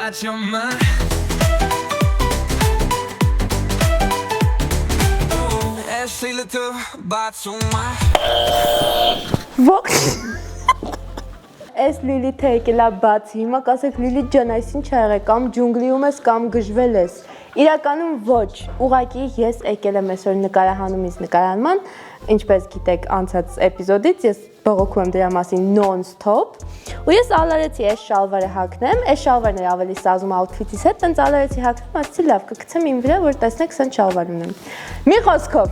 inside your mind. Ashley little բացում Ո՞չ Էս Լիլիթը եկել է բացի, հիմա կասեք Լիլիթ ջան, այս ինչ ա եղել, կամ ջունգլիում ես, կամ գժվել ես։ Իրականում ոչ, ուղղակի ես եկել եմ այսօր նկարահանումից նկարահանման, ինչպես գիտեք անցած էպիզոդից, ես բողոքում եմ դրա մասին non-stop, ու ես ալարեցի այս շալվարը հագնեմ, այս շալվարն էր ավելի սազում outfit-ից հետ, տենց ալարեցի հագնեմ, ասեցի լավ, կգցեմ իմ վրա, որ տեսնեք սենց շալվար ունեմ։ Մի խոսքով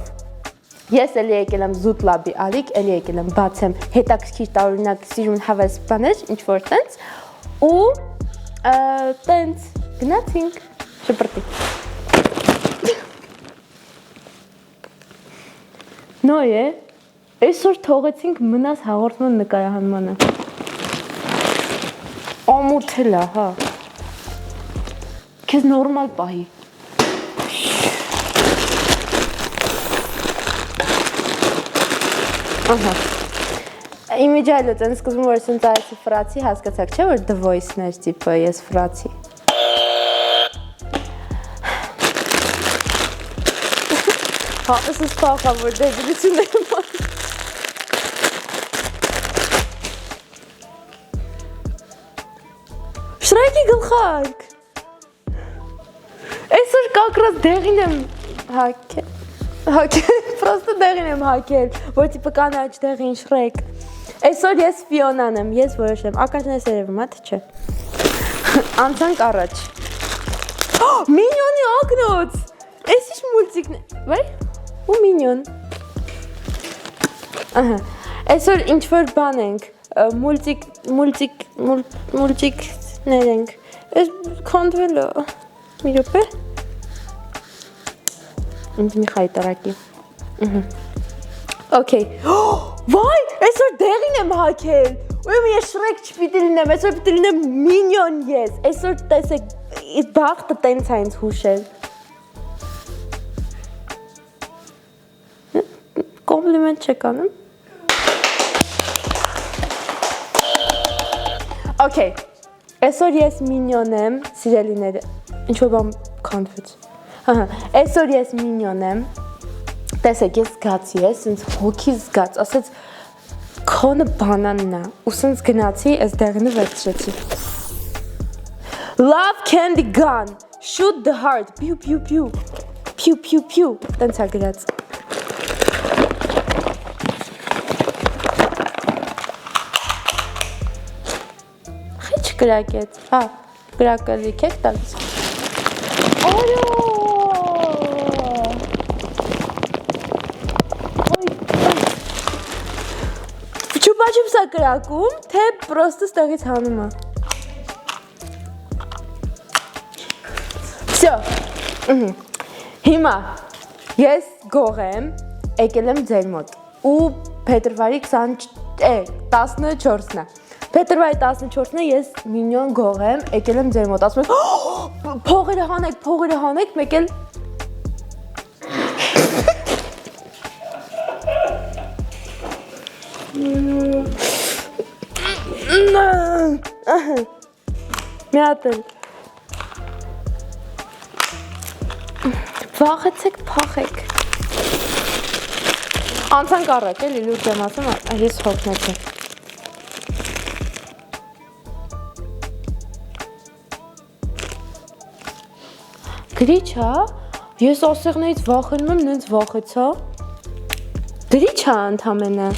Ես էլի եկել եմ զուտ լաբի ալիք, էլի եկել եմ բացեմ հետաքրքիր տարօրինակ սիրուն հավես բաներ, ինչ որ տենց, ու տենց գնացինք շպրտի։ Նոյ է, այսօր թողեցինք մնաս հաղորդման նկարահանմանը։ Ամոթել է, հա։ Քեզ նորմալ պահի։ Ահա։ Իմիջայլը տենց սկզբում որ սենց արեցի ֆրացի, հասկացաք չէ, որ The Voice-ն էր, տիպը, ես ֆրացի։ Հա, ըսս պախա, որ դեբիլություն եմ անում։ Շրայկի գլխարկ։ Այսօր կակրած դեղին եմ հակել, պրոստը դեղին եմ հակել, որ տիպը կանաչ դեղին շրեկ։ Այսօր ես Ֆիոնան եմ, ես որոշեմ, ականջն ես երևում, հա թե չէ։ Անցանք առաջ։ Մինյոնի ակնոց, այս ինչ մուլտիկն է, վայ, ու մինյոն։ Այսօր ինչ-որ բան ենք, մուլտիկներ ենք, այս կոնդվել է, մի ռոպե։ Ինձ մի խայտարակի։ Okay։ Վայ, այսօր դեղին եմ հակել։ Ույմ ես շրեք չպիտի լինեմ, այսօր պիտի լինեմ մինյոն ես։ Այսօր տեսեք բախտը տենց է ինձ հուշել։ Կոմպլիմենտ չեք անում։ Okay։ Այսօր ես մինյոն եմ, սիրելիները։ Ինչ-որ բան քանդվեց։ Այսօր ես մինյոն եմ, տեսեք ես զգացի ես, ինձ հոգի զգաց, ասեց քոնը բանանն է, ու սենց գնացի, այս դեղինը վերցրեցի։ Love candy gun, shoot the heart, pew pew pew, pew pew pew, տենց է գրած։ Խիչ գրակեց, հա, գրակալիք եք տալիս։ Օրո Չուպա-չուպ սա կրակում, թե պրոստը ստեղից հանում է։ Всё։ Հիմա ես գող եմ, եկել եմ ձեր մոտ ու փետրվարի 14-ն է։ Փետրվարի 14-ն է ես մինյոն գող եմ, եկել եմ ձեր մոտ, ասում եք փողերը հանեք, մեկ էլ Մի հատ էլ վաղեցեք փախեք Անցանք առակ էլի լուրջ եմ ասում, ես հոգնեցի Գրիչ հա, ես ասեղներից վախենում եմ, նենց վախեցա Գրիչ հա ընդամենը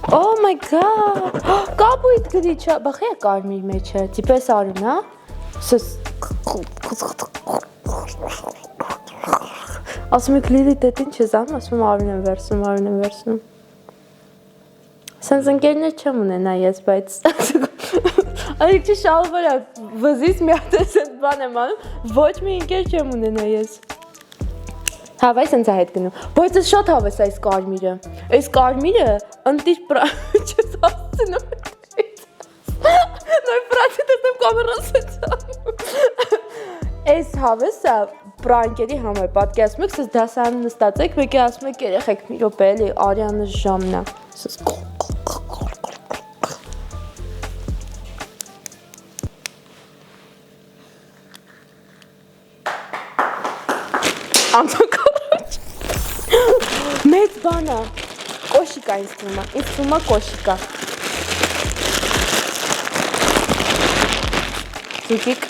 Oh my god, կապույտ գրիչ հա, բախի է կարմիր մեջը, տիպես արուն հա Ասում եք լիլի տետ ինչ ես անում, ասում արուն եմ վերցնում Սենց ընկերներ չեմ ունենա ես, բայց Այդիկ չի շալվարա վզից մի հատ ես այդ բան եմ անում, ոչ մի ընկեր չեմ ունենա ես Հավայ սենց է հետ գնում, բայց ես շատ հավես այս կարմիրը, այս կարմիրը ընտիր չես ասցնում նոյ պրացի տեսնեմ կամերաս ես անում Այս հավեսը պրանկերի համար պատկերացում եք, սես դասարան նստած եք, մեկ է ասում եք երեխեք մի րոպե էլի Արիանը ժամն է Սես Անցակառաջ։ Մեծ բան է։ Կոշիկա ինձ թվում է կոշիկա։ Զուգիկ։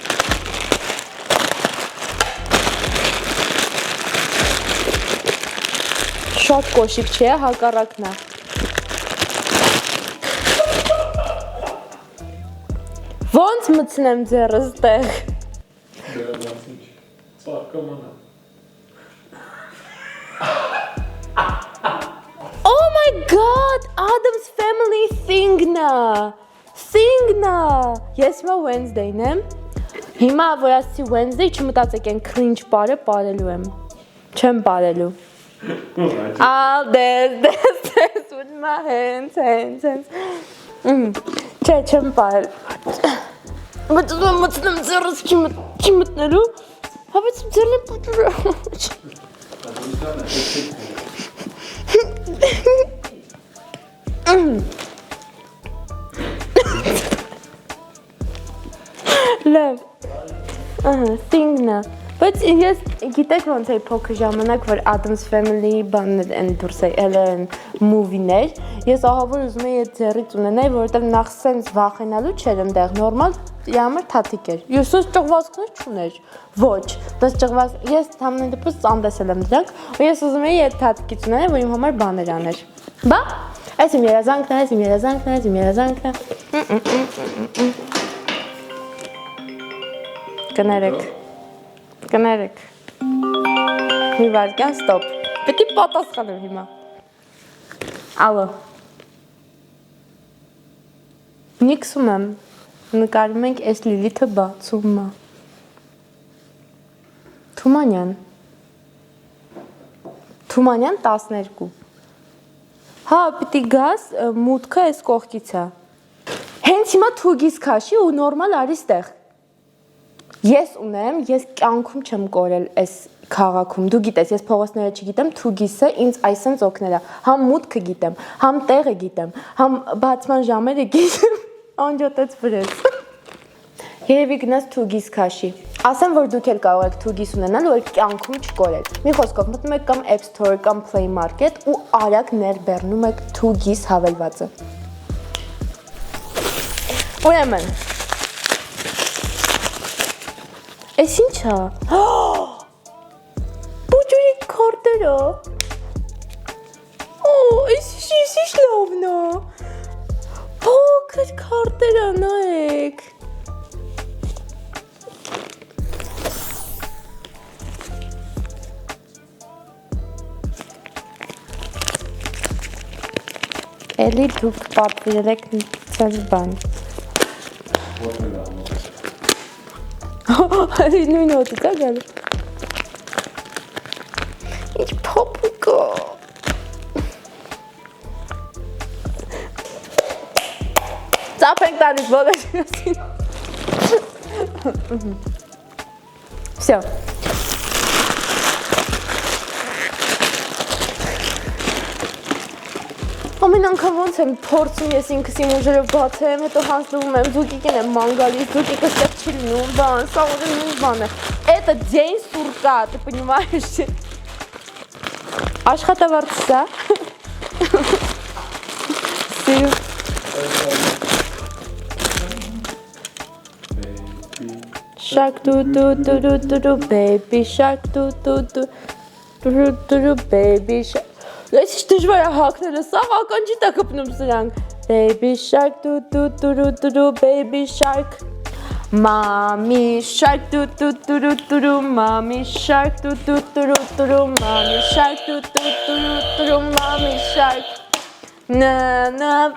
Շատ կոշիկ չէ, հակառակն է։ Ոնց մտցնեմ ձեռս տեղ։ Oh my god, Adam's Family thing-ն է։ Ես մա Wednesday-ն եմ։ Հիմա որ ասի Wednesday, չմտածեք են cringe parելու եմ։ Չեմ parելու։ I'll dance with my hands. Չէ, չեմ parel։ Մտնում ձեռս չի մտնելու։ Հավեց ձեռն եմ պատրու։ Լավ, thing-ն է, բայց ես գիտեք ոնց էի փոքր ժամանակ, որ Adam's Family բաններ են դուրս են movie-ներ, ես ահավոր ուզում էի այդ ձեռից ունենայի, որովհետև նախ սենց վախենալու չէր ընդեղ, նորմալ համար թաթիկ էր, ես ես ճղվածքներ չուներ, ոչ, դες ճղվածք, ես համեն դեպս անդեսել եմ դրանք, ու ես ուզում էի այդ թաթիկից ունենայի, որ իմ համար բաներ աներ, բա, այս իմ երազանքն է, Կներեք, մի վարկյան, ստոպ, պետի պատասխանեմ հիմա, ալո, նիքսում եմ, նկարում ենք ես լիլիթը բացում է, Թումանյան 12, հա, պետի գաս, մուտքը ես կողքից է, հենց հիմա թուգիս կաշի ու նորմալ արի ստեղ, Ես ունեմ, ես կյանքում չեմ կորել այս քաղաքում, դու գիտես, ես փողոցները չգիտեմ, թուգիսը ինձ այսենց օգնել է, համ մուտքը գիտեմ, համ տեղը գիտեմ, համ բացման ժամերը գիտեմ, անջոտեց վրես։ Երևի գնաց թուգիս քաշի։ Ասեմ, որ դուք էլ կարող եք թուգիս ունենալ, որ կյանքում չկորեք։ Մի խոսքով մտնում եք կամ App Store կամ Play Market ու արագ ներբեռնում եք թուգիս հավելվածը։ Ուրեմն Էս ինչ է։ Բուջուրի քարտերը։ Էս ինչ լավն է։ Փոքր քարտերը նայեք։ Էլի դուք պատվիրել եք ցած բան։ Հալի նույն հոտից է գալու։ Ինչ փոփուկը։ Ծապենք տանից բոլորին։ Всё։ Ամեն անգամ ոնց եմ փորձում ես ինքս իմ ուժերով բացեմ, հետո հանձնվում եմ, զուգիկին եմ ման գալիս, զուգիկը ստեղ չի լինում, բան, սա ուզում նույն բան է։ Это день сурка, ты понимаешь? Աշխատավարձ սա։ Սիրում։ Shark do baby shark do baby shark Ես ինչ դժվար է հակները, սաղ ականջի տա կպնում սրանք Baby shark do baby shark Mommy shark do mommy shark do mommy shark do mommy shark Na na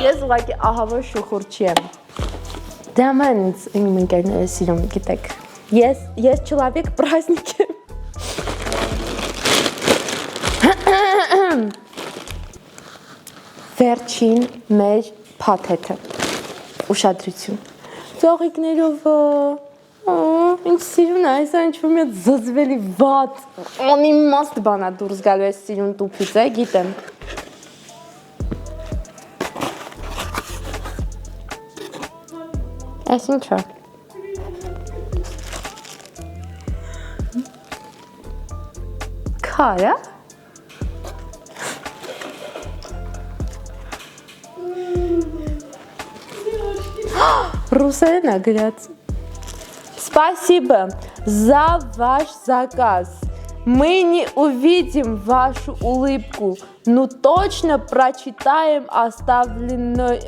Ես ուղղակի ահավոր շուխուր եմ Դա մանց իմ ընկերները սիրում գիտեք Ես человек праздник եմ Վերջին մեր փաթեթը ուշադրություն Ծաղիկներով Ինչ սիրուն է այսա ինչ-որ մի զզվելի վատ անիմաստ բան է դուրս գալու այս սիրուն տուփից է գիտեմ Այս ինչ է Քարա։ Ռուսերեն է գրած։ Спасибо за ваш заказ. Мы не увидим вашу улыбку, но точно прочитаем оставленный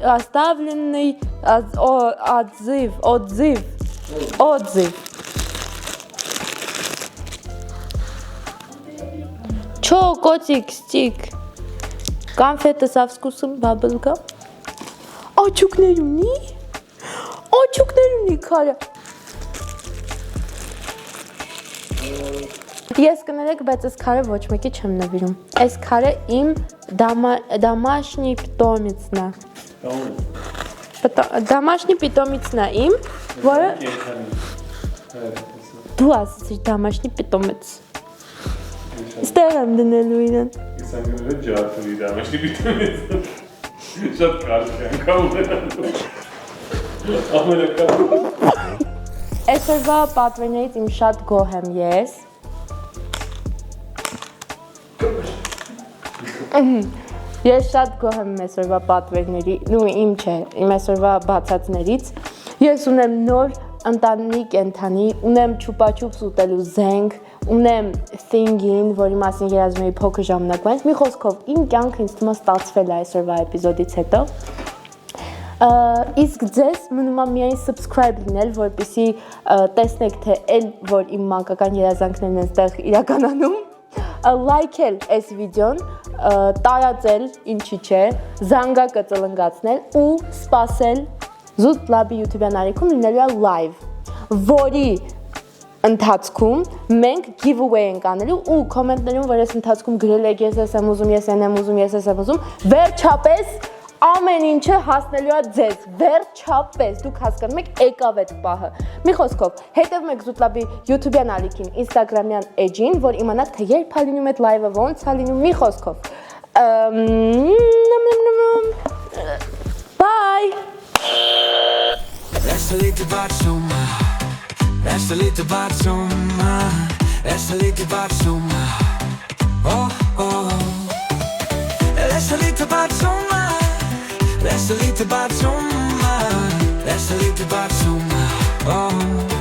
отзыв. Чё, котик, стик? Конфеты со вкусом bubblegum. Աչուկներ ունի քարը։ Ես կներեք, բայց այս քարը ոչ մեկի չեմ նվիրում։ Այս քարը իմ домашний питомец-ն է։ Домашний питомец-ն է իմ, որը դու ասացիր домашний питомец։ Ստեղ եմ դնելու իրեն։ Ես անգամ ջարդի домашний питомец։ Շատ կարճ է անգամ։ Այսօրվա պատվերներից իմ շատ գոհ եմ ես։ Ես շատ գոհ եմ այսօրվա պատվերների, իմ չէ, իմ այսօրվա բացածներից։ Ես ունեմ նոր ընտանիք կենդանի, ունեմ չուպաչուպս ուտելու զենք, ունեմ thing-ին, որի մասին երազում էի փոքր ժամանակվանից։ Մի խոսքով, իմ կյանքը ինձ թվում է ստացվել է այսօրվա էպիզոդից հետո։ Իսկ ձեզ մնում է միայն subscribe լինել, որպեսզի տեսնեք, թե էլ որ իմ մանկական երազանքներն են ստեղ իրականանում, like-էլ այս վիդեոն, տարածել, ինչի չէ, զանգակը ծլնգացնել ու սպասել Զուտ լաբի YouTube-յան արիքում լինելու է live, որի ընթացքում մենք giveaway ենք անելու ու կոմենտներում, որ այս ընթացքում գրել եք ես եմ ուզում, ես եմ ուզում, ես եմ ուզում, վերջապես ամեն ինչը հասնելու է ձեզ, վերջապես, դուք հասկանում եք եկավ այդ պահը։ Մի խոսքով, հետևում եք Զուտ լաբի YouTube-յան արիքին, Instagram-յան էջին, որ իմանաք, թե երբ է լինում այդ live-ը, ոնց է լինում, մի խոսքով։ Bye! Estelite batsuma, estelite batsuma, estelite batsuma. Oh oh. Estelite batsuma, estelite batsuma, estelite batsuma. Oh.